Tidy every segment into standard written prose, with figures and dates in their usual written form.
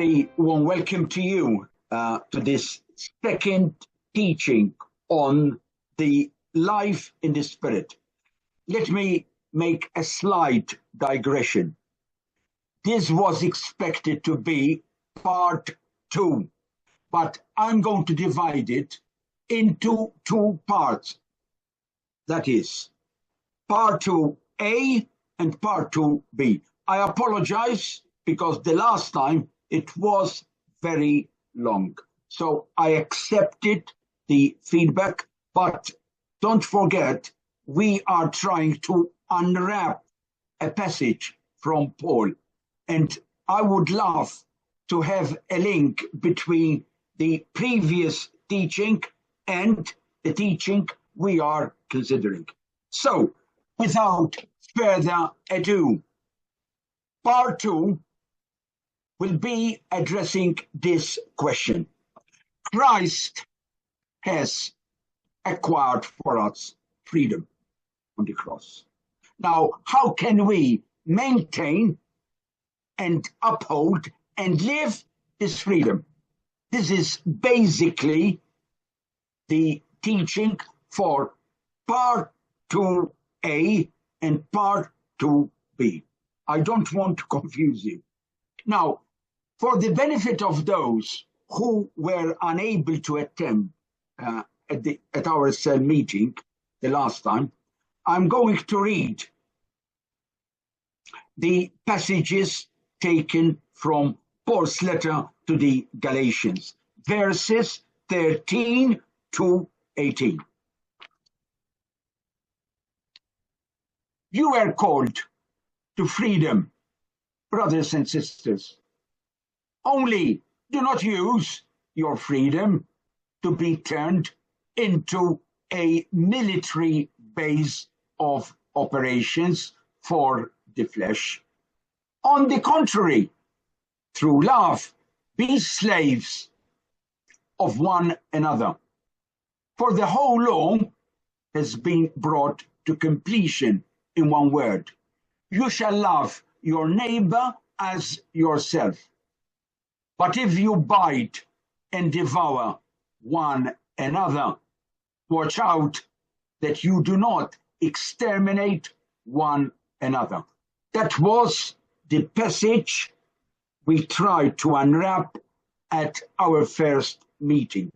very warm welcome to you to this second teaching on the life in the Spirit. Let me make a slight digression. This was expected to be part 2, but I'm going to divide it into 2 parts. That is, part 2a and part 2b. I apologize because the last time it was very long. So I accepted the feedback, but don't forget, we are trying to unwrap a passage from Paul. And I would love to have a link between the previous teaching and the teaching we are considering. So, without further ado, part 2 will be addressing this question. Christ has acquired for us freedom on the cross. Now, how can we maintain and uphold and live this freedom? This is basically the teaching for part 2a and part 2b. I don't want to confuse you. Now, for the benefit of those who were unable to attend at our cell meeting the last time, I'm going to read the passages taken from Paul's letter to the Galatians, verses 13 to 18. You are called to freedom, brothers and sisters. Only do not use your freedom to be turned into a military base of operations for the flesh. On the contrary, through love, be slaves of one another. For the whole law has been brought to completion in one word. You shall love your neighbor as yourself. But if you bite and devour one another, watch out that you do not exterminate one another. That was the passage we tried to unwrap at our first meeting.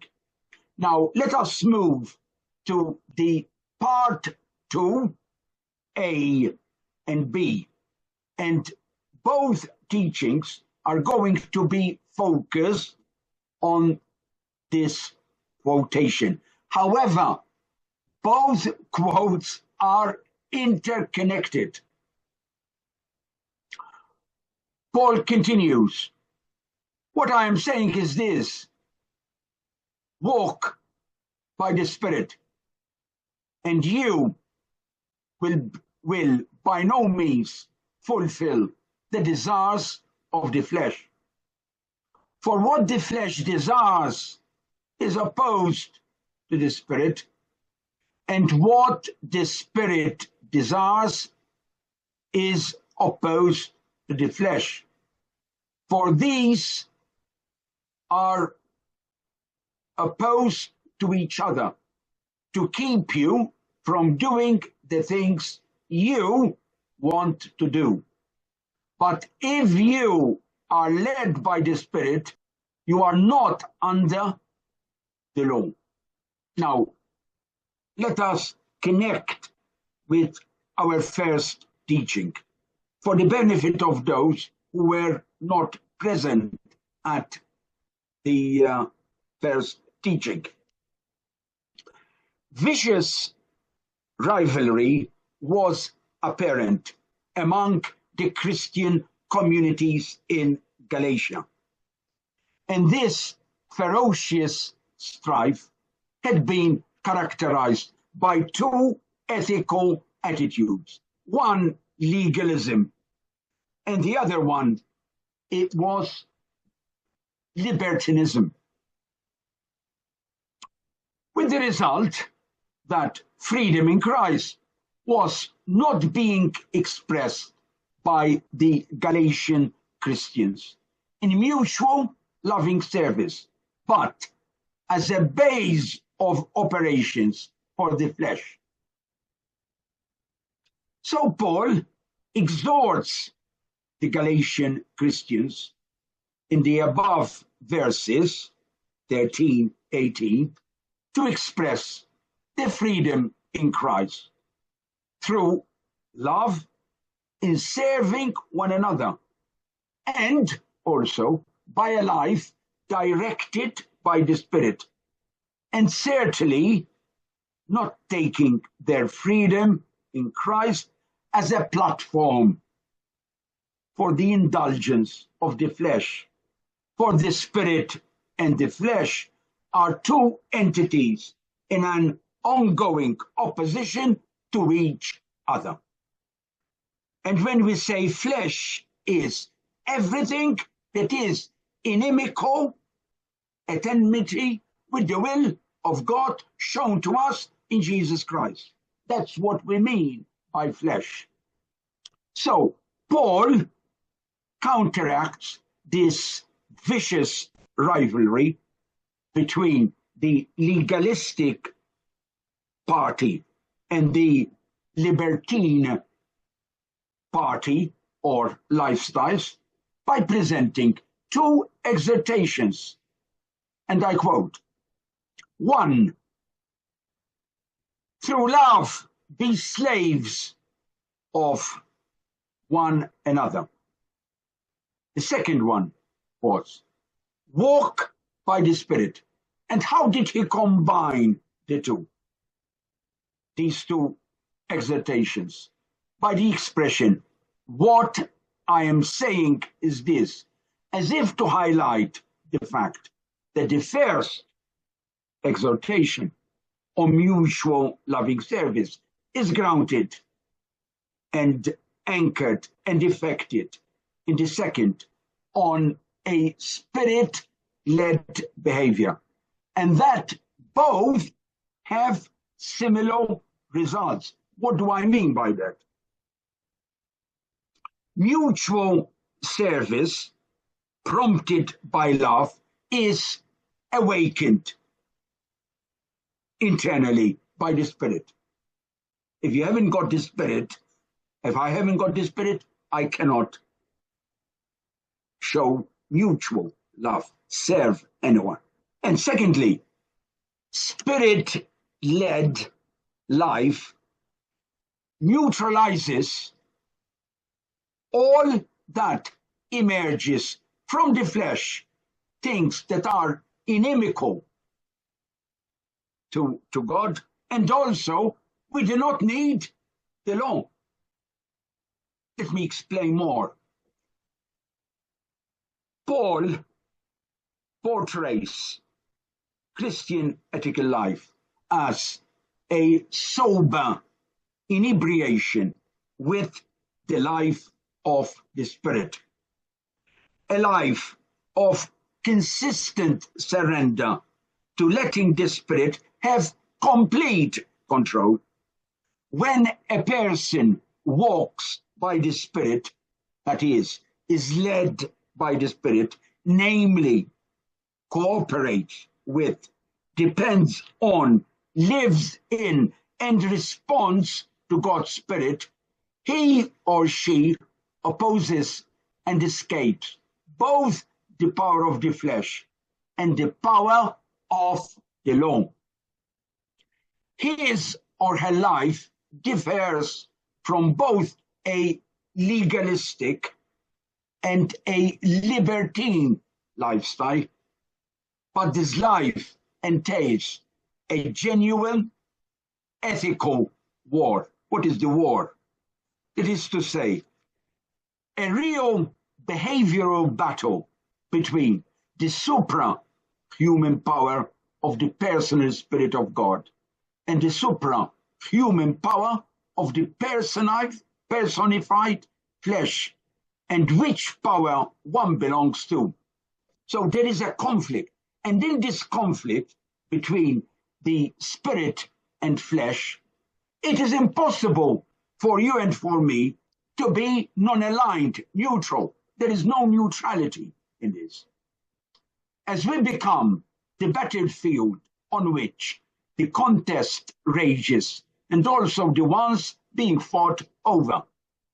Now let us move to the part 2a and b. And both teachings are going to be focused on this quotation. However, both quotes are interconnected. Paul continues, what I am saying is this: walk by the Spirit, and you will by no means fulfill the desires of the flesh. For what the flesh desires is opposed to the Spirit, and what the Spirit desires is opposed to the flesh. For these are opposed to each other to keep you from doing the things you want to do. But if you are led by the Spirit, you are not under the law. Now, let us connect with our first teaching for the benefit of those who were not present at the first teaching. Vicious rivalry was apparent among the Christian communities in Galatia. And this ferocious strife had been characterized by 2 ethical attitudes. One, legalism, and the other one, it was libertinism. With the result that freedom in Christ was not being expressed by the Galatian Christians. in mutual loving service, but as a base of operations for the flesh. So Paul exhorts the Galatian Christians in the above verses 13, 18 to express their freedom in Christ through love in serving one another, and also by a life directed by the Spirit, and certainly not taking their freedom in Christ as a platform for the indulgence of the flesh. For the Spirit and the flesh are two entities in an ongoing opposition to each other. And when we say flesh is everything that is inimical, at enmity with the will of God shown to us in Jesus Christ. That's what we mean by flesh. So Paul counteracts this vicious rivalry between the legalistic party and the libertine party or lifestyles by presenting two exhortations. And I quote, 1, through love be slaves of one another. The second one was, walk by the Spirit. And how did he combine the two? These two exhortations by the expression, what I am saying is this, as if to highlight the fact that the first exhortation on mutual loving service is grounded and anchored and effected in the second on a Spirit-led behavior, and that both have similar results. What do I mean by that? Mutual service prompted by love is awakened internally by the Spirit. If you haven't got the Spirit, if I haven't got the Spirit, I cannot show mutual love, serve anyone. And secondly, Spirit-led life neutralizes all that emerges from the flesh, things that are inimical to God, and also we do not need the law. Let me explain more. Paul portrays Christian ethical life as a sober inebriation with the life of the Spirit, a life of consistent surrender to letting the Spirit have complete control. When a person walks by the Spirit, that is led by the Spirit, namely cooperates with, depends on, lives in, and responds to God's Spirit, he or she opposes and escapes both the power of the flesh and the power of the law. His or her life differs from both a legalistic and a libertine lifestyle, but this life entails a genuine ethical war. What is the war? It is to say, a real behavioral battle between the supra-human power of the personal Spirit of God and the supra-human power of the personified flesh, and which power one belongs to. So there is a conflict, and in this conflict between the Spirit and flesh, it is impossible for you and for me to be non-aligned, neutral. There is no neutrality. in this. As we become the battlefield on which the contest rages, and also the ones being fought over.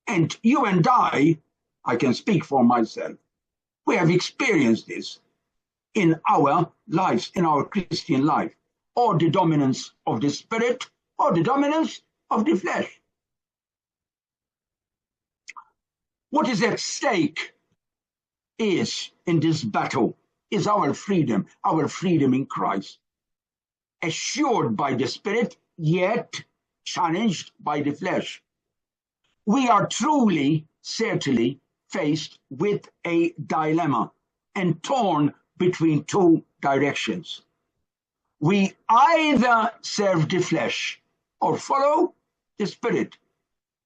And you and I can speak for myself, we have experienced this in our lives, in our Christian life, or the dominance of the Spirit, or the dominance of the flesh. What is at stake is, in this battle, is our freedom in Christ, assured by the Spirit, yet challenged by the flesh. We are truly, certainly, faced with a dilemma and torn between two directions. We either serve the flesh or follow the Spirit.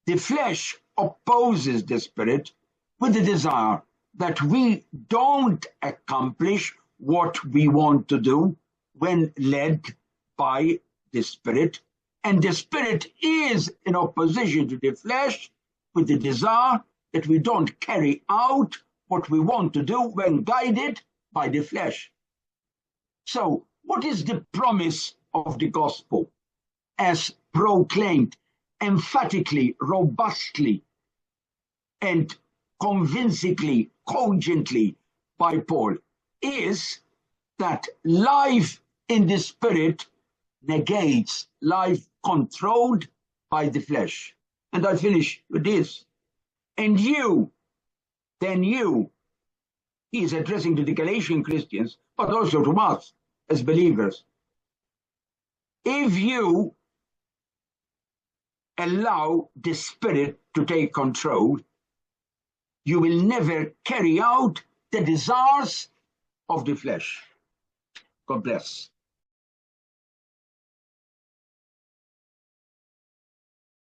The flesh opposes the Spirit with the desire that we don't accomplish what we want to do when led by the Spirit, and the Spirit is in opposition to the flesh with the desire that we don't carry out what we want to do when guided by the flesh. So, what is the promise of the gospel as proclaimed emphatically, robustly, and convincingly, cogently by Paul? Is that life in the Spirit negates life controlled by the flesh. And I finish with this. And you, he is addressing to the Galatian Christians, but also to us as believers. If you allow the Spirit to take control, you will never carry out the desires of the flesh. God bless.